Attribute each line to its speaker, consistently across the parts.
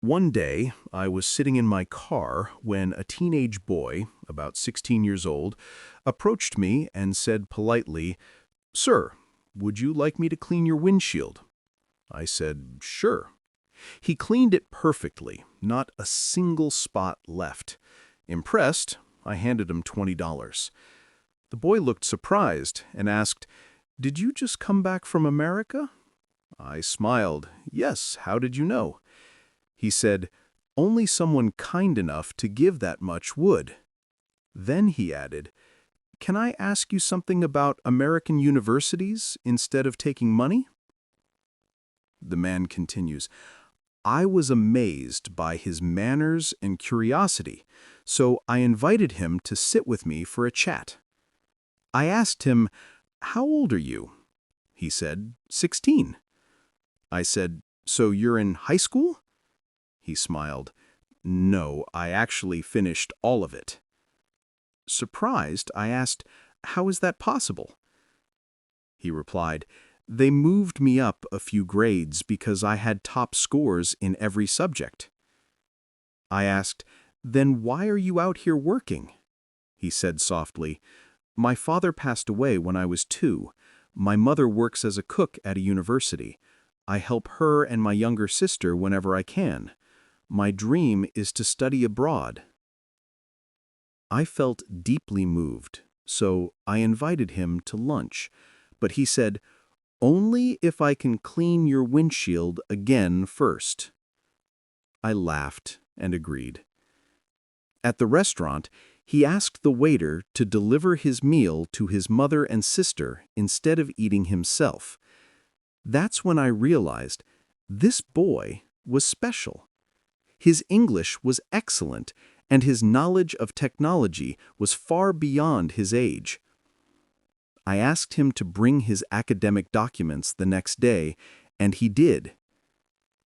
Speaker 1: One day, I was sitting in my car when a teenage boy, about 16 years old, approached me and said politely, "Sir, would you like me to clean your windshield?" I said, "Sure." He cleaned it perfectly, not a single spot left. Impressed, I handed him $20. The boy looked surprised and asked, "Did you just come back from America?" I smiled. "Yes, how did you know?" He said, "Only someone kind enough to give that much would." Then he added, "Can I ask you something about American universities instead of taking money?" The man continues, "I was amazed by his manners and curiosity, so I invited him to sit with me for a chat. I asked him, 'How old are you?' He said, 16. I said, 'So you're in high school?' He smiled. 'No, I actually finished all of it.' Surprised, I asked, 'How is that possible?' He replied, 'They moved me up a few grades because I had top scores in every subject.' I asked, 'Then why are you out here working?' He said softly, 'My father passed away when I was 2. My mother works as a cook at a university. I help her and my younger sister whenever I can. My dream is to study abroad.' I felt deeply moved, so I invited him to lunch, but he said, 'Only if I can clean your windshield again first.' I laughed and agreed. At the restaurant, he asked the waiter to deliver his meal to his mother and sister instead of eating himself. That's when I realized this boy was special. His English was excellent, and his knowledge of technology was far beyond his age. I asked him to bring his academic documents the next day, and he did.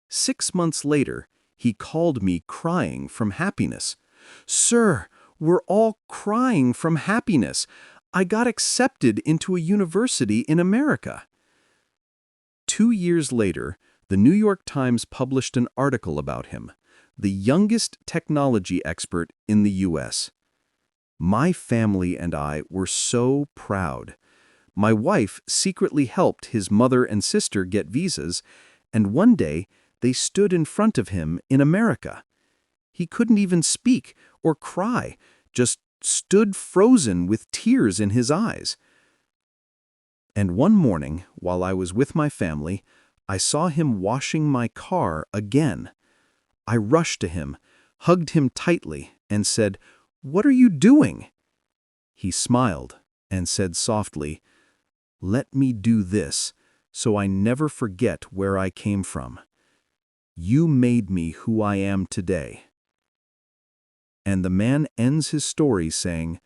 Speaker 1: 6 months later, he called me crying from happiness. "Sir, we're all crying from happiness. I got accepted into a university in America." 2 years later, the New York Times published an article about him, the youngest technology expert in the U.S. My family and I were so proud. My wife secretly helped his mother and sister get visas, and one day they stood in front of him in America. He couldn't even speak or cry, just stood frozen with tears in his eyes. And one morning, while I was with my family, I saw him washing my car again. I rushed to him, hugged him tightly, and said, "What are you doing?" He smiled and said softly, "Let me do this, so I never forget where I came from. You made me who I am today." And the man ends his story saying,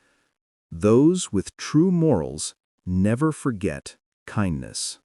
Speaker 1: "Those with true morals never forget kindness."